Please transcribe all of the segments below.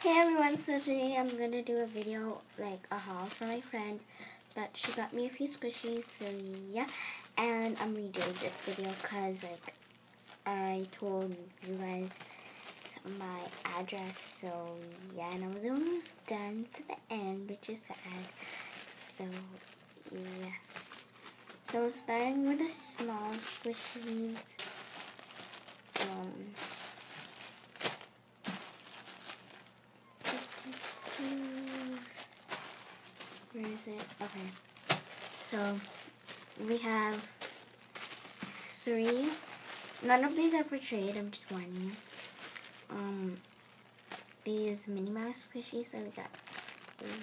Hey everyone, so today I'm gonna do a video, like a haul for my friend that she got me a few squishies, so yeah. And I'm redoing this video because like I told you guys my address, so yeah, and I was almost done to the end, which is sad. So yes. So starting with the small squishies. Where is it? Okay. So we have 3. None of these are for trade, I'm just warning you. These Minnie Mouse squishies, so we got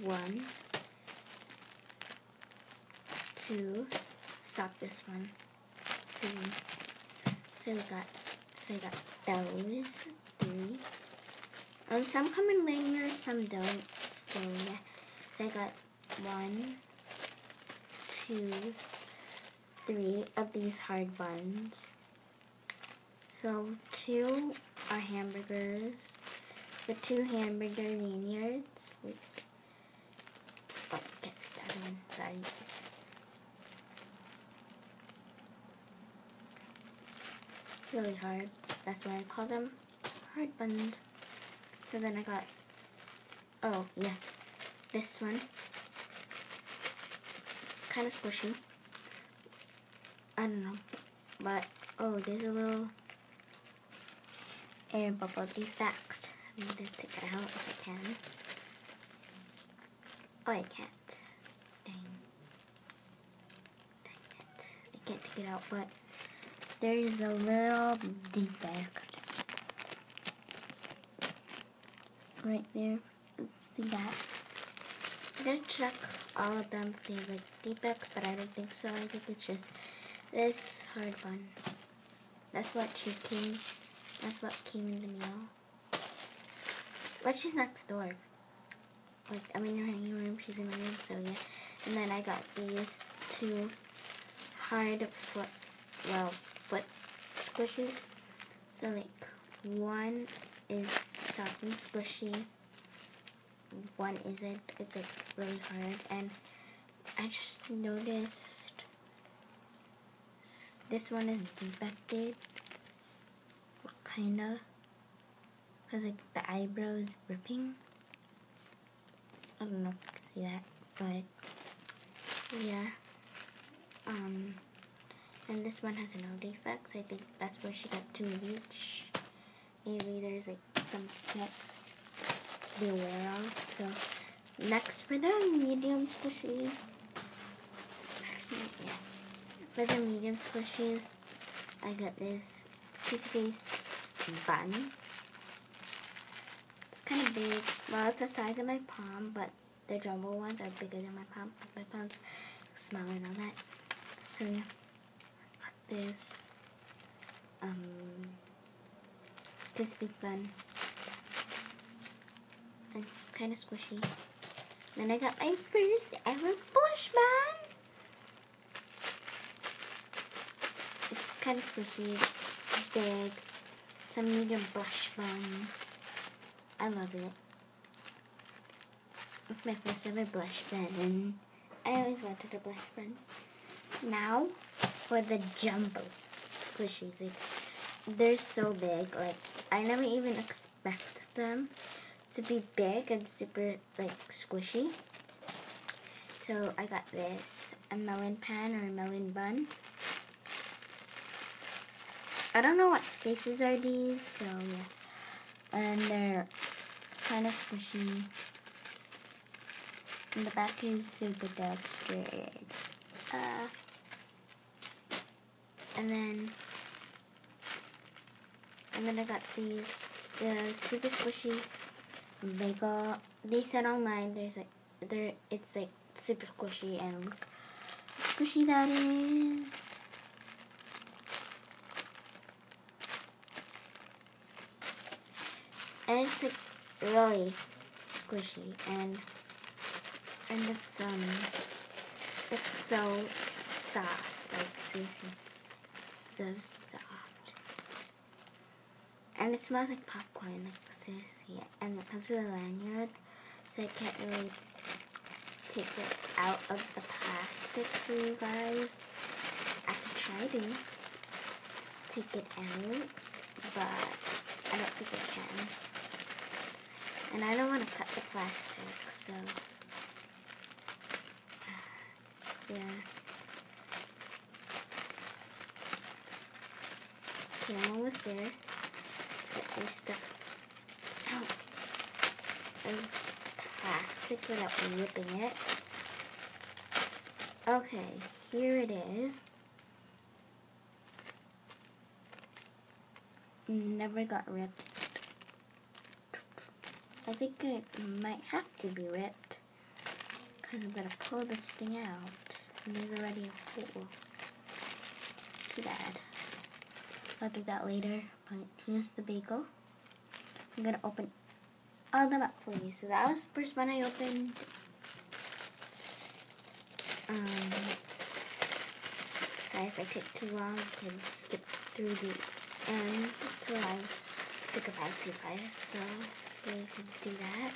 1, 2, stop this one, 3. So I got those 3. Some come in linear, some don't. So yeah. So I got 1, 2, 3 of these hard buns. So 2 are hamburgers. The 2 hamburger lanyards. Oh, can't see the other one. Sorry. It's really hard. That's why I call them hard buns. So then I got, oh yeah, this one. It's kind of squishy. I don't know, but oh, there's a little air bubble defect. I'm gonna take it out if I can. Oh, I can't. Dang it. I can't take it out, but there is a little defect right there. Let's see that. I did check all of them if they have like defects, but I don't think so. I think it's just this hard bun. That's what came in the mail. But she's next door. Like, I'm in her hanging room, she's in my room, so yeah. And then I got these 2 hard foot squishies. So like, 1 is soft and squishy, 1 isn't. It's like really hard, and I just noticed this one is defected, kinda, cause like the eyebrow is ripping. I don't know if you can see that, but yeah. And this one has no defects. I think that's where she got 2 of each. Maybe there's like some nets to be aware of. So next for the medium squishies. For the medium squishies, I got this piece bun. It's kind of big. Well, it's the size of my palm, but the jumbo ones are bigger than my palm. My palm's smaller and all that. So yeah, this piece bun. And it's kind of squishy. Then I got my first ever blush bun. It's kind of squishy, big. It's a medium blush bun. I love it. It's my first ever blush bun, and I always wanted a blush bun. Now for the jumbo squishies. Like, they're so big. Like, I never even expect them to be big and super like squishy. So I got this, a melon pan or a melon bun. I don't know what faces are these, so yeah. And they're kind of squishy. And the back is super textured. And then I got these, the super squishy bagel. They said online it's like super squishy, and look how squishy that is. And it's like really squishy, and it's so soft, like seriously, so soft. And it smells like popcorn, like seriously. And it comes with a lanyard, so I can't really take it out of the plastic for you guys. I could try to take it out, but I don't think I can. And I don't want to cut the plastic, so yeah. Okay, I'm almost there. Let's get this stuff out of plastic without ripping it. Okay, here it is. Never got ripped. I think it might have to be ripped, because I'm going to pull this thing out. And there's already a hole. Too bad. I'll do that later. But here's the bagel. I'm going to open all of them up for you. So that was the first one I opened. Sorry if I take too long. I can skip through the end until I say goodbye to you guys. So you can do that.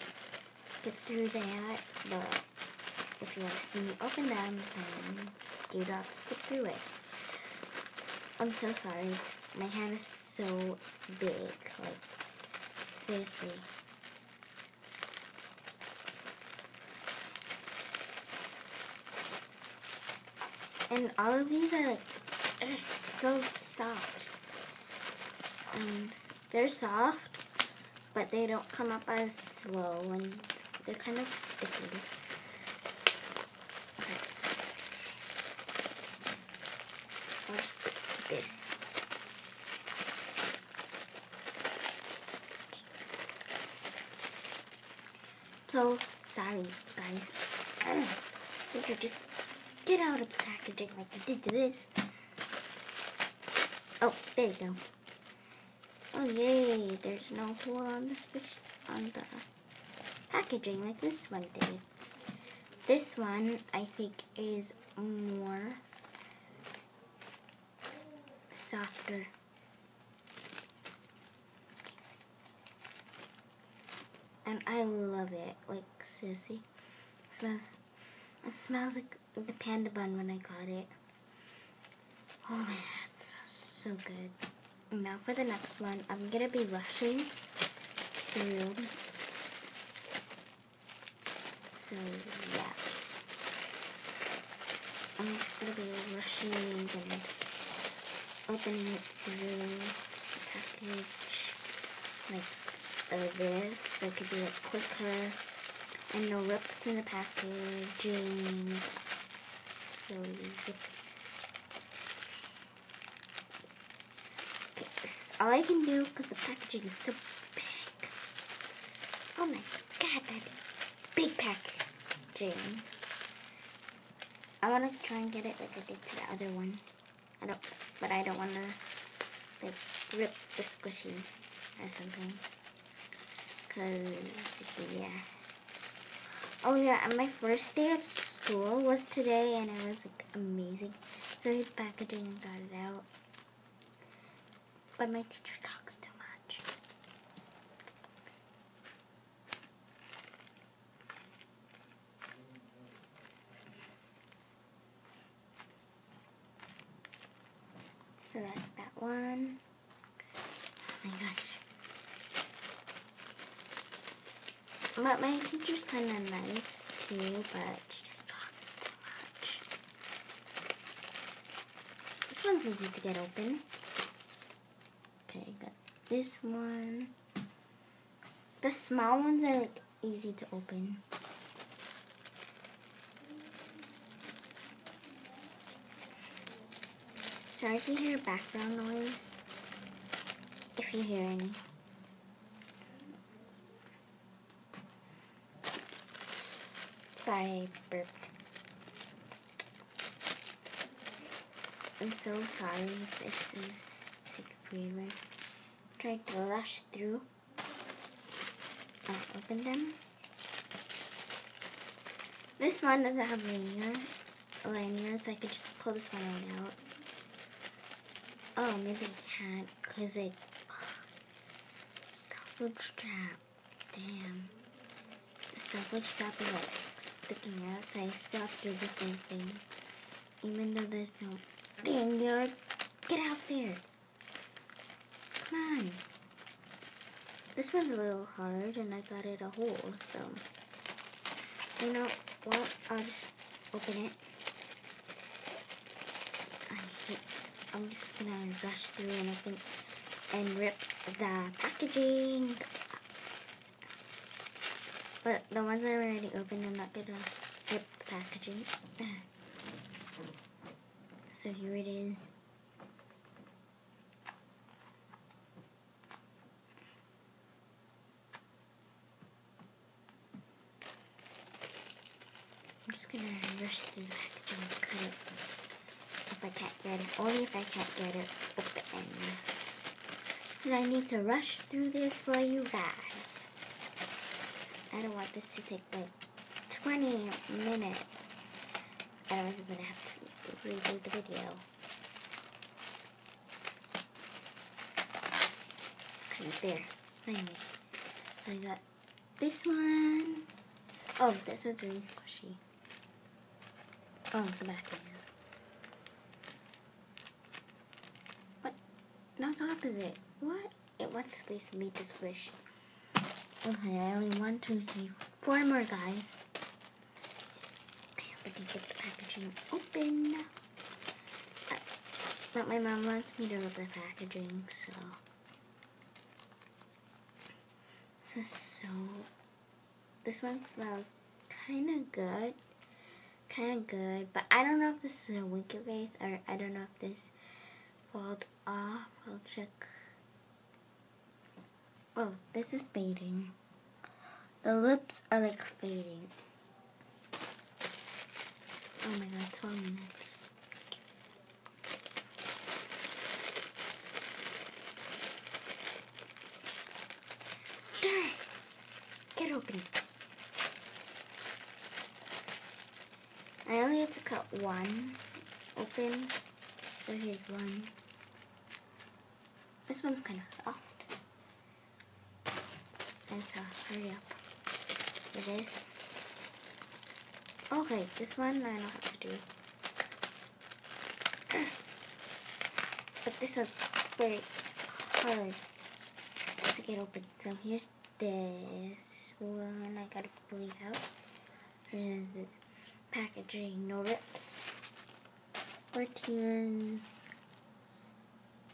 Skip through that. But if you want to see me open them, then you don't have to skip through it. I'm so sorry. My hand is so big. Like, seriously. And all of these are like so soft. And they're soft, but they don't come up as slow, and they're kind of sticky. Okay. I'll just put this. So sorry, guys. You could just get out of the packaging like you did to this. Oh, there you go. Oh yay! There's no hole on the packaging like this one did. This one I think is more softer. And I love it. Like, seriously. It smells like the panda bun when I got it. Oh man, it smells so good. Now for the next one, I'm gonna be rushing through. So yeah. I'm just gonna be rushing and opening it through the package like this, so it could be like quicker and no rips in the packaging. So okay, this is all I can do because the packaging is so big. Oh my god, that is big packaging. I want to try and get it like I did to the other one. But I don't want to like rip the squishy or something. Cause yeah. Oh yeah, and my first day of school was today, and it was like amazing. So the packaging got it out. But my teacher talks too much. So that's that one. Oh my gosh. But my teacher's kind of nice too, but she just talks too much. This one's easy to get open. Okay, got this one. The small ones are like easy to open. Sorry if you hear background noise. If you hear any. Sorry, I burped. I'm so sorry if this is taking forever. Try to rush through. I'll open them. This one doesn't have lanyard, so I could just pull this one right out. Oh, maybe I can't, because it smells self-wood strap. Damn. The self-wood strap is like sticking out, so I still have to do the same thing. Even though there's no thing there. Get out there. Come on. This one's a little hard and I got it a hole, so you know what? I'll just open it. I'm just gonna rush through and rip the packaging. But the ones I already opened, I'm not gonna rip the packaging. So here it is. I'm just gonna rush through the packaging and cut it if I can't get it. Only if I can't get it open. And I need to rush through this for you guys. I don't want this to take like 20 minutes. Otherwise I'm gonna have to redo the video. Okay, there. Finally. I got this one. Oh, this one's really squishy. Oh, the back is. What? No, it's opposite. What? It wants space for me to squish. Okay, I only 1, 2, 3, 4 more guys. Okay, I can get the packaging open. But my mom wants me to rip the packaging, so this one smells kind of good. But I don't know if this is a winky face or I don't know if this falls off. I'll check. Oh, this is fading. The lips are like fading. Oh my god, 12 minutes. There! Get open. I only have to cut one open, so here's one. This one's kind of soft. I have to hurry up for this. Okay, this one I know how to do. But this one's very hard to get open. So here's this one. I gotta pull it out. Here's the packaging, no rips or tears,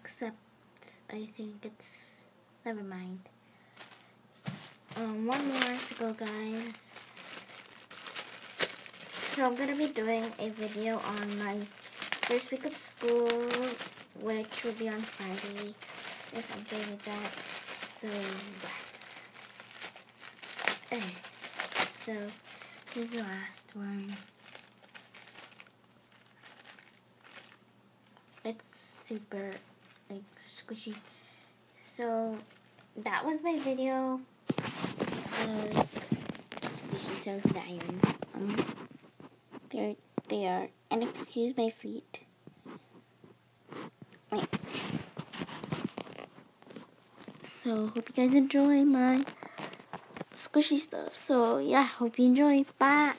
except I think it's, never mind. One more to go, guys. So I'm gonna be doing a video on my first week of school, which will be on Friday or something like that. So yeah. So here's the last one. It's super like squishy. So that was my video. Squishy, sorry for the iron. There they are. And excuse my feet. Wait. So hope you guys enjoy my squishy stuff. So yeah, hope you enjoy. Bye.